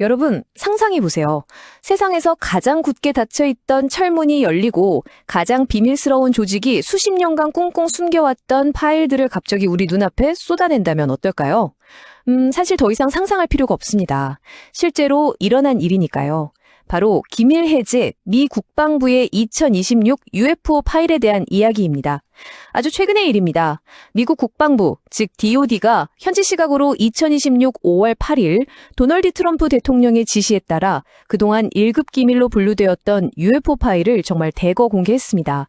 여러분, 상상해 보세요. 세상에서 가장 굳게 닫혀있던 철문이 열리고 가장 비밀스러운 조직이 수십 년간 꽁꽁 숨겨왔던 파일들을 갑자기 우리 눈앞에 쏟아낸다면 어떨까요? 사실 더 이상 상상할 필요가 없습니다. 실제로 일어난 일이니까요. 바로 기밀 해제 미 국방부의 2026 UFO 파일에 대한 이야기입니다. 아주 최근의 일입니다. 미국 국방부, 즉 DOD가 현지 시각으로 2026 5월 8일 도널드 트럼프 대통령의 지시에 따라 그동안 1급 기밀로 분류되었던 UFO 파일을 정말 대거 공개했습니다.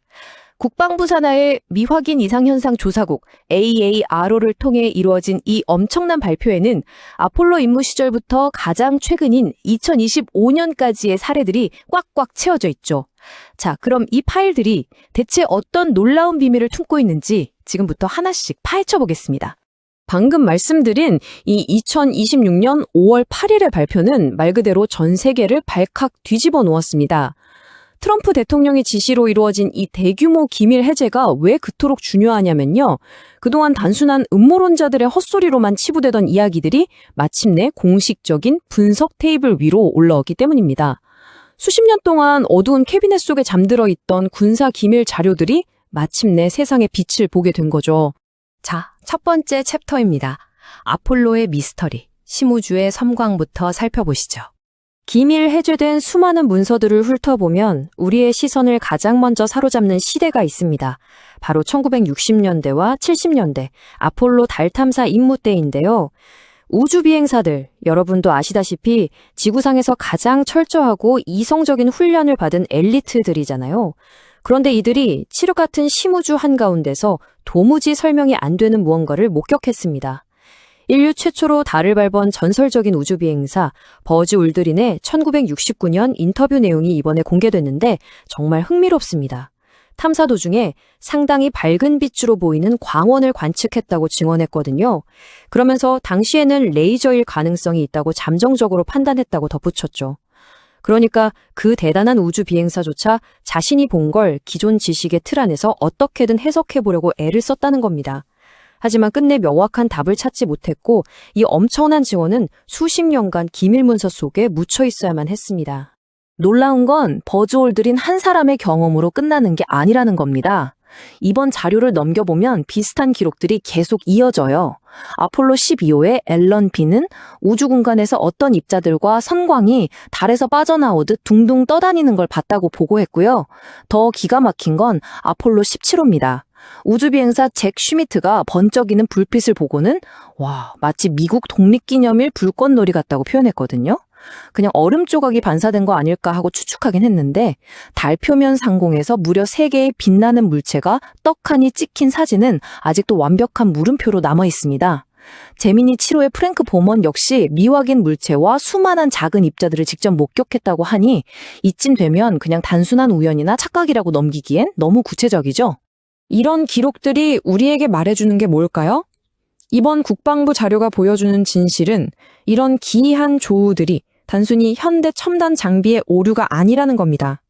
국방부 산하의 미확인 이상현상 조사국 AARO를 통해 이루어진 이 엄청난 발표에는 아폴로 임무 시절부터 가장 최근인 2025년까지의 사례들이 꽉꽉 채워져 있죠. 자, 그럼 이 파일들이 대체 어떤 놀라운 비밀을 품고 있는지 지금부터 하나씩 파헤쳐 보겠습니다. 방금 말씀드린 이 2026년 5월 8일의 발표는 말 그대로 전 세계를 발칵 뒤집어 놓았습니다. 트럼프 대통령의 지시로 이루어진 이 대규모 기밀 해제가 왜 그토록 중요하냐면요. 그동안 단순한 음모론자들의 헛소리로만 치부되던 이야기들이 마침내 공식적인 분석 테이블 위로 올라왔기 때문입니다. 수십 년 동안 어두운 캐비넷 속에 잠들어 있던 군사 기밀 자료들이 마침내 세상의 빛을 보게 된 거죠. 자, 첫 번째 챕터입니다. 아폴로의 미스터리, 심우주의 섬광부터 살펴보시죠. 기밀 해제된 수많은 문서들을 훑어보면 우리의 시선을 가장 먼저 사로잡는 시대가 있습니다. 바로 1960년대와 70년대 아폴로 달 탐사 임무 때인데요. 우주비행사들, 여러분도 아시다시피 지구상에서 가장 철저하고 이성적인 훈련을 받은 엘리트들이잖아요. 그런데 이들이 칠흑 같은 심우주 한가운데서 도무지 설명이 안 되는 무언가를 목격했습니다. 인류 최초로 달을 밟은 전설적인 우주비행사 버즈 올드린의 1969년 인터뷰 내용이 이번에 공개됐는데 정말 흥미롭습니다. 탐사 도중에 상당히 밝은 빛으로 보이는 광원을 관측했다고 증언했거든요. 그러면서 당시에는 레이저일 가능성이 있다고 잠정적으로 판단했다고 덧붙였죠. 그러니까 그 대단한 우주비행사조차 자신이 본 걸 기존 지식의 틀 안에서 어떻게든 해석해보려고 애를 썼다는 겁니다. 하지만 끝내 명확한 답을 찾지 못했고 이 엄청난 증언은 수십 년간 기밀문서 속에 묻혀 있어야만 했습니다. 놀라운 건 버즈 올드린 한 사람의 경험으로 끝나는 게 아니라는 겁니다. 이번 자료를 넘겨보면 비슷한 기록들이 계속 이어져요. 아폴로 12호의 앨런 비는 우주 공간에서 어떤 입자들과 선광이 달에서 빠져나오듯 둥둥 떠다니는 걸 봤다고 보고했고요. 더 기가 막힌 건 아폴로 17호입니다. 우주비행사 잭 슈미트가 번쩍이는 불빛을 보고는 마치 미국 독립기념일 불꽃놀이 같다고 표현했거든요. 그냥 얼음 조각이 반사된 거 아닐까 하고 추측하긴 했는데 달 표면 상공에서 무려 3개의 빛나는 물체가 떡하니 찍힌 사진은 아직도 완벽한 물음표로 남아 있습니다. 제미니 7호의 프랭크 보먼 역시 미확인 물체와 수많은 작은 입자들을 직접 목격했다고 하니 이쯤 되면 그냥 단순한 우연이나 착각이라고 넘기기엔 너무 구체적이죠. 이런 기록들이 우리에게 말해주는 게 뭘까요? 이번 국방부 자료가 보여주는 진실은 이런 기이한 조우들이 단순히 현대 첨단 장비의 오류가 아니라는 겁니다.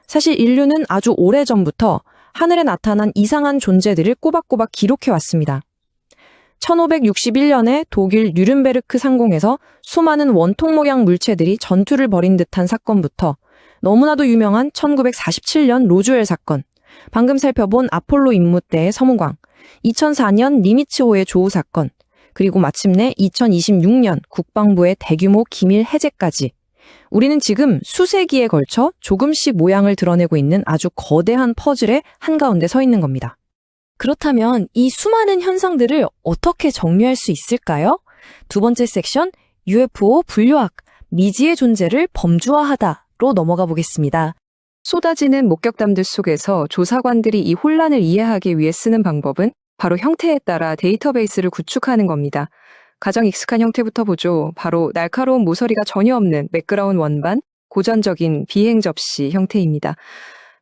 사실 인류는 아주 오래전부터 하늘에 나타난 이상한 존재들을 꼬박꼬박 기록해왔습니다. 1561년에 독일 뉴른베르크 상공에서 수많은 원통 모양 물체들이 전투를 벌인 듯한 사건부터 너무나도 유명한 1947년 로즈웰 사건, 방금 살펴본 아폴로 임무 때의 섬광, 2004년 니미츠호의 조우 사건, 그리고 마침내 2026년 국방부의 대규모 기밀 해제까지 우리는 지금 수세기에 걸쳐 조금씩 모양을 드러내고 있는 아주 거대한 퍼즐의 한가운데 서 있는 겁니다. 그렇다면 이 수많은 현상들을 어떻게 정리할 수 있을까요? 두 번째 섹션, UFO 분류학, 미지의 존재를 범주화하다로 넘어가 보겠습니다. 쏟아지는 목격담들 속에서 조사관들이 이 혼란을 이해하기 위해 쓰는 방법은 바로 형태에 따라 데이터베이스를 구축하는 겁니다. 가장 익숙한 형태부터 보죠. 바로 날카로운 모서리가 전혀 없는 매끄러운 원반, 고전적인 비행 접시 형태입니다.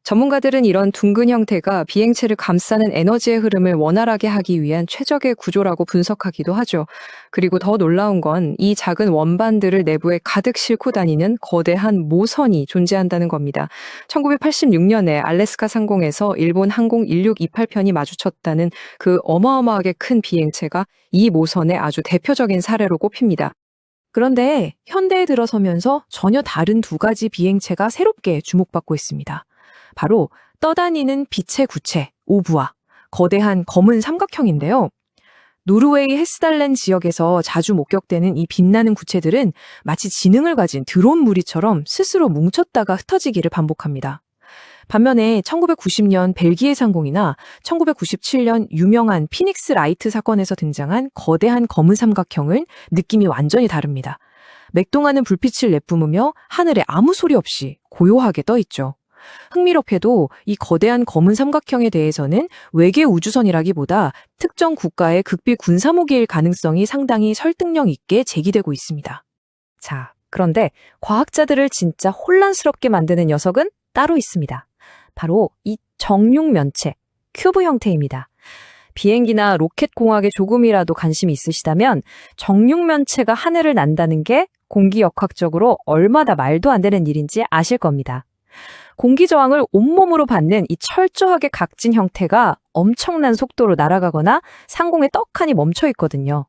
전문가들은 이런 둥근 형태가 비행체를 감싸는 에너지의 흐름을 원활하게 하기 위한 최적의 구조라고 분석하기도 하죠. 그리고 더 놀라운 건 이 작은 원반들을 내부에 가득 싣고 다니는 거대한 모선이 존재한다는 겁니다. 1986년에 알래스카 상공에서 일본 항공 1628편이 마주쳤다는 그 어마어마하게 큰 비행체가 이 모선의 아주 대표적인 사례로 꼽힙니다. 그런데 현대에 들어서면서 전혀 다른 두 가지 비행체가 새롭게 주목받고 있습니다. 바로 떠다니는 빛의 구체, 오브와 거대한 검은 삼각형인데요. 노르웨이 헤스달렌 지역에서 자주 목격되는 이 빛나는 구체들은 마치 지능을 가진 드론 무리처럼 스스로 뭉쳤다가 흩어지기를 반복합니다. 반면에 1990년 벨기에 상공이나 1997년 유명한 피닉스 라이트 사건에서 등장한 거대한 검은 삼각형은 느낌이 완전히 다릅니다. 맥동하는 불빛을 내뿜으며 하늘에 아무 소리 없이 고요하게 떠 있죠. 흥미롭게도 이 거대한 검은 삼각형에 대해서는 외계 우주선이라기보다 특정 국가의 극비 군사무기일 가능성이 상당히 설득력 있게 제기되고 있습니다. 자, 그런데 과학자들을 진짜 혼란스럽게 만드는 녀석은 따로 있습니다. 바로 이 정육면체, 큐브 형태입니다. 비행기나 로켓 공학에 조금이라도 관심이 있으시다면 정육면체가 하늘을 난다는 게 공기역학적으로 얼마나 말도 안 되는 일인지 아실 겁니다. 공기 저항을 온몸으로 받는 이 철저하게 각진 형태가 엄청난 속도로 날아가거나 상공에 떡하니 멈춰 있거든요.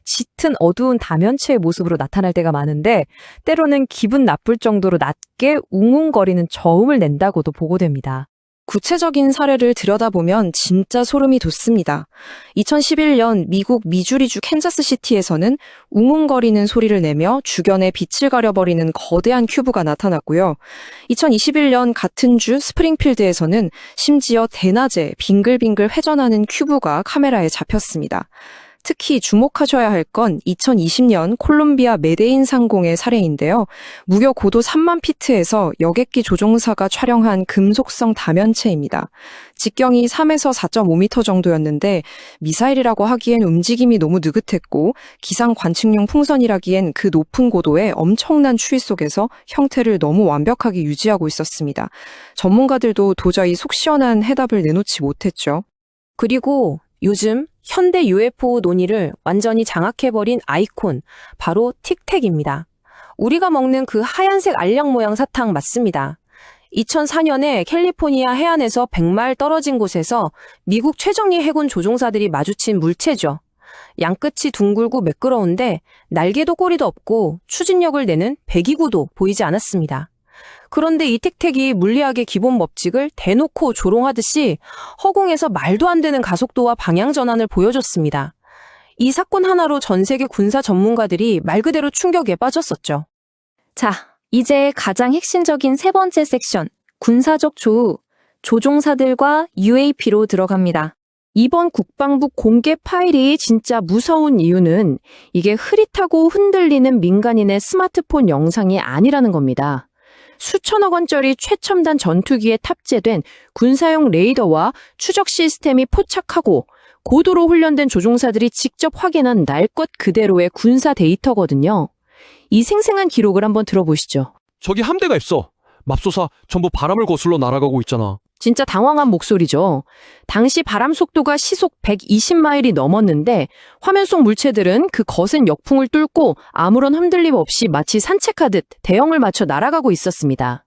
짙은 어두운 다면체의 모습으로 나타날 때가 많은데 때로는 기분 나쁠 정도로 낮게 웅웅거리는 저음을 낸다고도 보고됩니다. 구체적인 사례를 들여다보면 진짜 소름이 돋습니다. 2011년 미국 미주리주 캔자스시티에서는 웅웅거리는 소리를 내며 주변에 빛을 가려버리는 거대한 큐브가 나타났고요. 2021년 같은 주 스프링필드에서는 심지어 대낮에 빙글빙글 회전하는 큐브가 카메라에 잡혔습니다. 특히 주목하셔야 할 건 2020년 콜롬비아 메데인 상공의 사례인데요. 무려 고도 3만 피트에서 여객기 조종사가 촬영한 금속성 다면체입니다. 직경이 3에서 4.5m 정도였는데 미사일이라고 하기엔 움직임이 너무 느긋했고 기상 관측용 풍선이라기엔 그 높은 고도에 엄청난 추위 속에서 형태를 너무 완벽하게 유지하고 있었습니다. 전문가들도 도저히 속 시원한 해답을 내놓지 못했죠. 그리고 요즘 현대 UFO 논의를 완전히 장악해버린 아이콘, 바로 틱택입니다. 우리가 먹는 그 하얀색 알약 모양 사탕 맞습니다. 2004년에 캘리포니아 해안에서 100마일 떨어진 곳에서 미국 최정예 해군 조종사들이 마주친 물체죠. 양끝이 둥글고 매끄러운데 날개도 꼬리도 없고 추진력을 내는 배기구도 보이지 않았습니다. 그런데 이 틱택이 물리학의 기본 법칙을 대놓고 조롱하듯이 허공에서 말도 안 되는 가속도와 방향 전환을 보여줬습니다. 이 사건 하나로 전 세계 군사 전문가들이 말 그대로 충격에 빠졌었죠. 자, 이제 가장 핵심적인 세 번째 섹션, 군사적 조우, 조종사들과 UAP로 들어갑니다. 이번 국방부 공개 파일이 진짜 무서운 이유는 이게 흐릿하고 흔들리는 민간인의 스마트폰 영상이 아니라는 겁니다. 수천억 원짜리 최첨단 전투기에 탑재된 군사용 레이더와 추적 시스템이 포착하고 고도로 훈련된 조종사들이 직접 확인한 날 것 그대로의 군사 데이터거든요. 이 생생한 기록을 한번 들어보시죠. 저기 함대가 있어. 맙소사 전부 바람을 거슬러 날아가고 있잖아. 진짜 당황한 목소리죠. 당시 바람 속도가 시속 120마일이 넘었는데 화면 속 물체들은 그 거센 역풍을 뚫고 아무런 흔들림 없이 마치 산책하듯 대형을 맞춰 날아가고 있었습니다.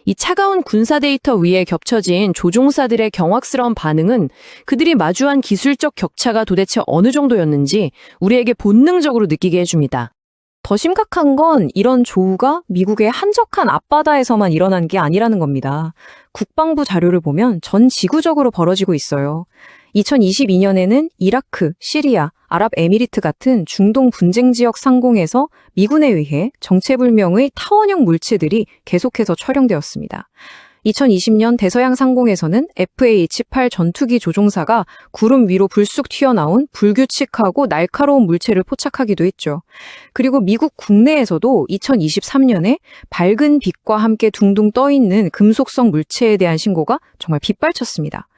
이 차가운 군사 데이터 위에 겹쳐진 조종사들의 경악스러운 반응은 그들이 마주한 기술적 격차가 도대체 어느 정도였는지 우리에게 본능적으로 느끼게 해줍니다. 더 심각한 건 이런 조우가 미국의 한적한 앞바다에서만 일어난 게 아니라는 겁니다. 국방부 자료를 보면 전 지구적으로 벌어지고 있어요. 2022년에는 이라크, 시리아, 아랍에미리트 같은 중동 분쟁 지역 상공에서 미군에 의해 정체불명의 타원형 물체들이 계속해서 촬영되었습니다. 2020년 대서양 상공에서는 FA-18 전투기 조종사가 구름 위로 불쑥 튀어나온 불규칙하고 날카로운 물체를 포착하기도 했죠. 그리고 미국 국내에서도 2023년에 밝은 빛과 함께 둥둥 떠있는 금속성 물체에 대한 신고가 정말 빗발쳤습니다.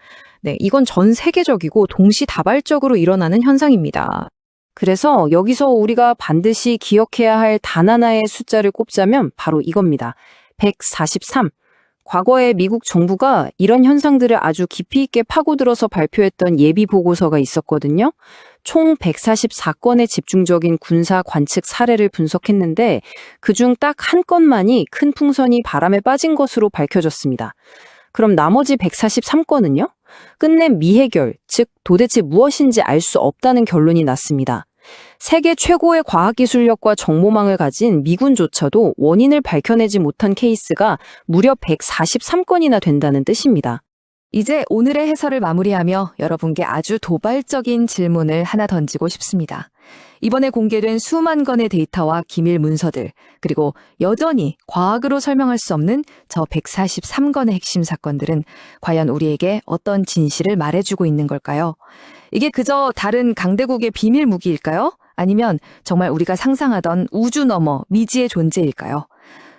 네, 이건 전 세계적이고 동시다발적으로 일어나는 현상입니다. 그래서 여기서 우리가 반드시 기억해야 할 단 하나의 숫자를 꼽자면 바로 이겁니다. 143. 과거에 미국 정부가 이런 현상들을 아주 깊이 있게 파고들어서 발표했던 예비 보고서가 있었거든요. 총 144건의 집중적인 군사 관측 사례를 분석했는데 그중 딱 한 건만이 큰 풍선이 바람에 빠진 것으로 밝혀졌습니다. 그럼 나머지 143건은요? 끝내 미해결, 즉 도대체 무엇인지 알 수 없다는 결론이 났습니다. 세계 최고의 과학기술력과 정보망을 가진 미군조차도 원인을 밝혀내지 못한 케이스가 무려 143건이나 된다는 뜻입니다. 이제 오늘의 해설을 마무리하며 여러분께 아주 도발적인 질문을 하나 던지고 싶습니다. 이번에 공개된 수만 건의 데이터와 기밀 문서들, 그리고 여전히 과학으로 설명할 수 없는 저 143건의 핵심 사건들은 과연 우리에게 어떤 진실을 말해주고 있는 걸까요? 이게 그저 다른 강대국의 비밀 무기일까요? 아니면 정말 우리가 상상하던 우주 너머 미지의 존재일까요?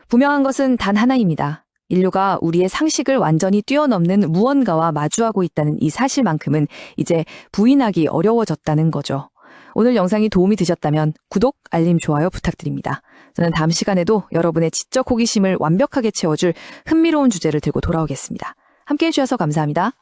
분명한 것은 단 하나입니다. 인류가 우리의 상식을 완전히 뛰어넘는 무언가와 마주하고 있다는 이 사실만큼은 이제 부인하기 어려워졌다는 거죠. 오늘 영상이 도움이 되셨다면 구독, 알림, 좋아요 부탁드립니다. 저는 다음 시간에도 여러분의 지적 호기심을 완벽하게 채워줄 흥미로운 주제를 들고 돌아오겠습니다. 함께해 주셔서 감사합니다.